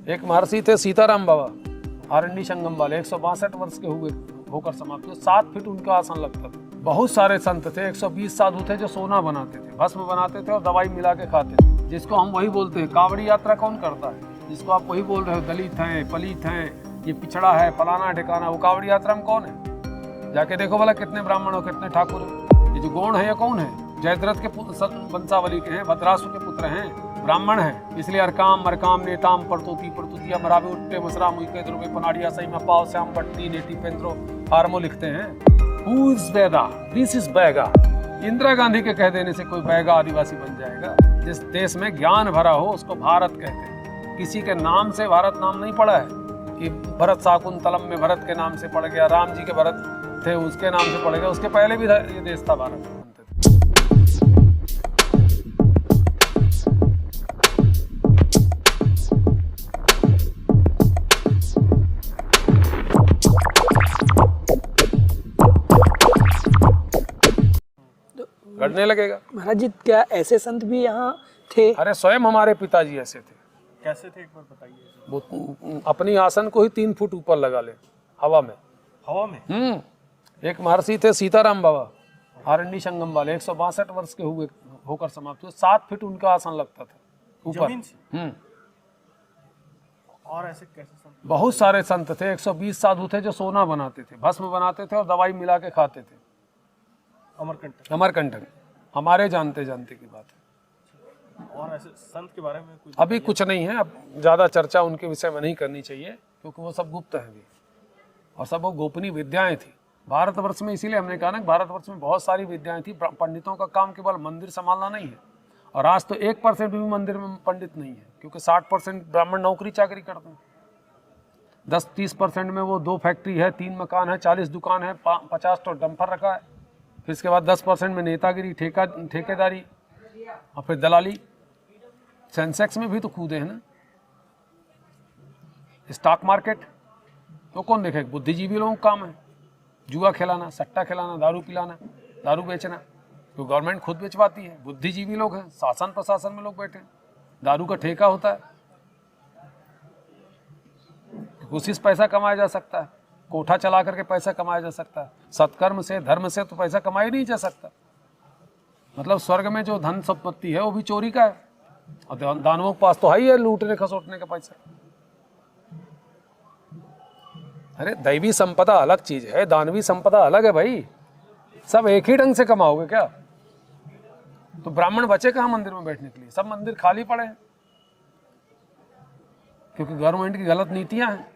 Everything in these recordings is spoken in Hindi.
एक महर्षि थे सीताराम बाबा, आरंडी संगम वाले, 162 वर्ष के हुए होकर समाप्त हुए। 7 फीट उनका आसन लगता था। बहुत सारे संत थे, 120 साधु थे जो सोना बनाते थे, भस्म बनाते थे और दवाई मिला के खाते थे। जिसको हम वही बोलते हैं, कांवड़ी यात्रा कौन करता है? जिसको आप वही बोल रहे हो, दलित हैं, पलित हैं, ये पिछड़ा है, फलाना ठिकाना, वो कांवड़ी यात्रा में कौन है? जाके देखो भला कितने ब्राह्मण हो, कितने ठाकुर हैं। ये जो गौण है ये कौन है? जयद्रथ के वंशावली के हैं, भद्रासु के पुत्र हैं, ब्राह्मण हैं। इसलिए अरकाम मरकाम नेताम परतोती परतुतिया मरावे उट्टे मसराम उइके द्रुवे पनाड़िया सही में पाव श्याम बट्टी नेटी पेंद्रो हारमो लिखते हैं। Who is Baiga? This is Baiga. Indira Gandhi के कह देने से कोई बैगा आदिवासी बन जाएगा? जिस देश में ज्ञान भरा हो उसको भारत कहते हैं। किसी के नाम से भारत नाम नहीं पड़ा है कि भरत शाकुंतलम में भरत के नाम से पड़ गया, राम जी के भरत थे उसके नाम से पड़ गया, उसके पहले भी ये देश था भारत। गढ़ने लगेगा। महाराज जी, क्या ऐसे संत भी यहाँ थे? अरे स्वयं हमारे पिताजी ऐसे थे। कैसे थे, एक बार बताइए। वो अपनी आसन को ही 3 फुट ऊपर लगा ले, हवा में। हवा में? एक महर्षि थे सीताराम बाबा, आरंडी संगम वाले, 162 वर्ष के हुए होकर समाप्त हुए। 7 फीट उनका आसन लगता था ऊपर। जमीन से? और ऐसे कैसे संत? बहुत सारे संत थे, 120 साधु थे जो सोना बनाते थे, भस्म बनाते थे और दवाई मिला के खाते थे। अमरकंटक हमारे जानते जानते की बात है। और ऐसे संत के बारे में कुछ अभी कुछ नहीं है, अब ज्यादा चर्चा उनके विषय में नहीं करनी चाहिए, क्योंकि वो सब गुप्त है अभी, और सब वो गोपनीय विद्याएं थी भारतवर्ष में। इसीलिए हमने कहा ना, भारतवर्ष में बहुत सारी विद्याएं थी। पंडितों का काम केवल मंदिर संभालना नहीं है, और आज तो 1% भी मंदिर में पंडित नहीं है, क्योंकि 60% ब्राह्मण नौकरी चाकरी करते हैं। 10-30% में वो 2 फैक्ट्री है, 3 मकान है, 40 दुकान है, 50 तो डंपर रखा है। फिर इसके बाद 10% में नेतागिरी, ठेकेदारी और फिर दलाली। सेंसेक्स में भी तो कूदे हैं ना, स्टॉक मार्केट। तो कौन देखेगा? बुद्धिजीवी लोगों का काम है, जुआ खिलाना, सट्टा खिलाना, दारू पिलाना, दारू बेचना, तो गवर्नमेंट खुद बेचवाती है। बुद्धिजीवी लोग हैं, शासन प्रशासन में लोग बैठे हैं, दारू का ठेका होता है, उसी से पैसा कमाया जा सकता है। कोठा चला करके पैसा कमाया जा सकता है। सत्कर्म से, धर्म से तो पैसा कमाया नहीं जा सकता। मतलब स्वर्ग में जो धन संपत्ति है वो भी चोरी का है, और दानवों के पास तो है ही है लूटने खसोटने का पैसा। अरे दैवी संपदा अलग चीज है, दानवी संपदा अलग है भाई। सब एक ही ढंग से कमाओगे क्या? तो ब्राह्मण बचे कहाँ मंदिर में बैठने के लिए? सब मंदिर खाली पड़े हैं, क्योंकि गवर्नमेंट की गलत नीतियां हैं।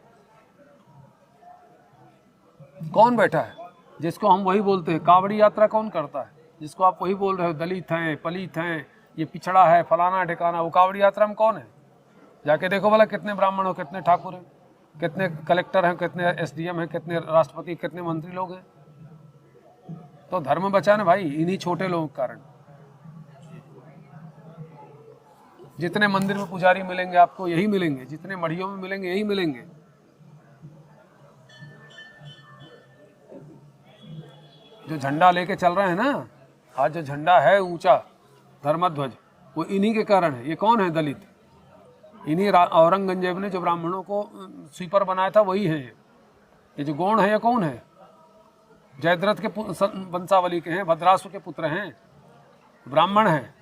कौन बैठा है? जिसको हम वही बोलते हैं, कांवड़ी यात्रा कौन करता है? जिसको आप वही बोल रहे हो, दलित हैं, पलित हैं, ये पिछड़ा है, फलाना ठिकाना, वो कांवड़ी यात्रा में कौन है? जाके देखो भला कितने ब्राह्मण हो, कितने ठाकुर हैं, कितने कलेक्टर हैं, कितने SDM हैं, कितने राष्ट्रपति, कितने मंत्री लोग हैं। तो धर्म बचा ना भाई, इन्हीं छोटे लोगों के कारण। जितने मंदिर में पुजारी मिलेंगे आपको यही मिलेंगे, जितने मढ़ियों में मिलेंगे यही मिलेंगे। जो झंडा लेके चल रहे हैं ना, आज जो झंडा है ऊंचा धर्मध्वज, वो इन्हीं के कारण है। ये कौन है? दलित। इन्हीं औरंगजेब ने जो ब्राह्मणों को स्वीपर बनाया था वही है। ये जो गौण है ये कौन है? जयद्रथ के वंशावली के हैं, भद्रासु के पुत्र हैं, ब्राह्मण हैं।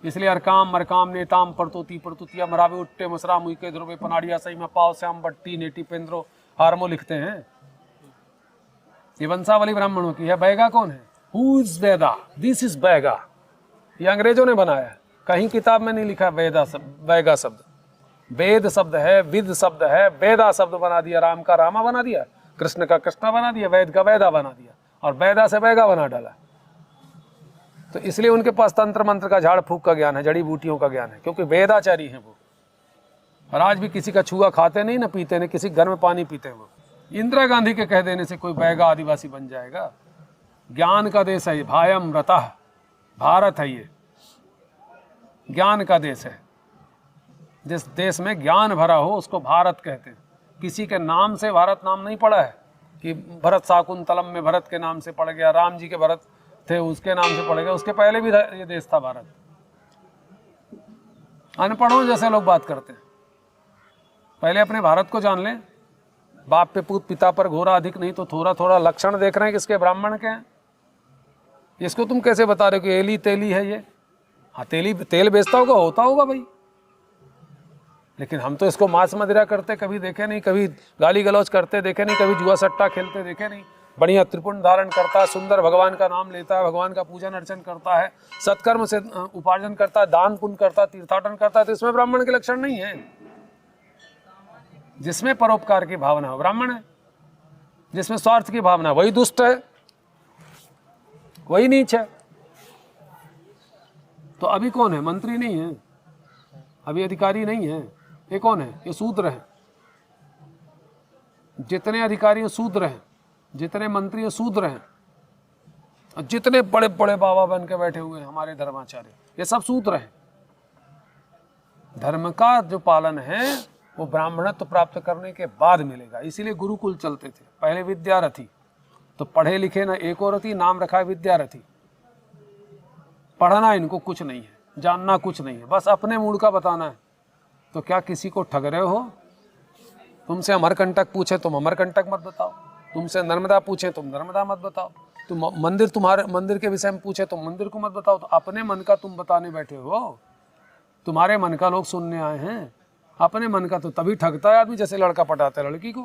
इसलिए अरकाम मरकाम नेताम परतोती परतुतिया मरावे उट्टे मसराम उइके द्रुवे पनाड़िया सही में पाव श्याम बट्टी नेटी पेंद्रो हारमो लिखते हैं। ये वंशावली ब्राह्मणों की है। बैगा कौन है? Who is Veda? This is Baiga. ये अंग्रेजों ने बनाया है, कहीं किताब में नहीं लिखा वेदा शब्द, बैगा शब्द। वेद शब्द है, विद शब्द है, वेदा शब्द बना दिया, राम का रामा बना दिया, कृष्ण का कृष्णा बना दिया, वैद का वैदा बना दिया, और वैदा से बैगा बना डाला। तो इसलिए उनके पास तंत्र मंत्र का, झाड़ फूक का ज्ञान है, जड़ी बूटियों का ज्ञान है, क्योंकि वेदाचारी हैं वो। और आज भी किसी का छुआ खाते नहीं ना, पीते नहीं, किसी घर में पानी पीते हैं वो। इंदिरा गांधी के कह देने से कोई बैगा आदिवासी बन जाएगा? ज्ञान का देश है, भायम रतः, भारत है ये, ज्ञान का देश है। जिस देश में ज्ञान भरा हो उसको भारत कहते हैं। किसी के नाम से भारत नाम नहीं पड़ा है कि भरत शाकुंतलम में भरत के नाम से पड़ गया, राम जी के भरत थे उसके नाम से पड़ गया, उसके पहले भी ये देश था भारत। अनपढ़ों जैसे लोग बात करते हैं। पहले अपने भारत को जान लें। बाप पे पूत, पिता पर घोरा, अधिक नहीं तो थोड़ा थोड़ा लक्षण देख रहे हैं किसके, ब्राह्मण के हैं। इसको तुम कैसे बता रहे हो कि एली तेली है ये? हाँ, तेल बेचता होता होगा भाई, लेकिन हम तो इसको मांस मदिरा करते कभी देखे नहीं, कभी गाली गलौज करते देखे नहीं, कभी जुआ सट्टा खेलते देखे नहीं। बढ़िया त्रिपुंड धारण करता है, सुंदर भगवान का नाम लेता है, भगवान का पूजन अर्चन करता है, सत्कर्म से उपार्जन करता है, दान पुण्य करता है, तीर्थाटन करता है, तो इसमें ब्राह्मण के लक्षण नहीं है। जिसमें परोपकार की भावना हो ब्राह्मण है, जिसमें स्वार्थ की भावना वही दुष्ट है, वही नीच है। तो अभी कौन है? मंत्री नहीं है, अभी अधिकारी नहीं है। ये कौन है? ये शूद्र है। जितने अधिकारी शूद्र हैं, जितने मंत्री शूद्र हैं, और जितने बड़े बड़े बाबा बन के बैठे हुए हैं हमारे धर्माचार्य, ये सब शूद्र हैं। धर्म का जो पालन है वो ब्राह्मणत्व प्राप्त करने के बाद मिलेगा। इसीलिए गुरुकुल चलते थे पहले। विद्यारथी तो पढ़े लिखे ना एक और रथी, नाम रखा है विद्यारथी। पढ़ना इनको कुछ नहीं है, जानना कुछ नहीं है, बस अपने मूड का बताना है। तो क्या किसी को ठग रहे हो? तुमसे अमरकंटक पूछे तुम अमरकंटक मत बताओ, तुमसे नर्मदा पूछे तुम नर्मदा मत बताओ, तुम तुम्हारे मंदिर के विषय में पूछे तुम मंदिर को मत बताओ। तो अपने मन का तुम बताने बैठे हो, तुम्हारे मन का लोग सुनने आए हैं। अपने मन का तो तभी ठगता है आदमी जैसे लड़का पटाता है लड़की को।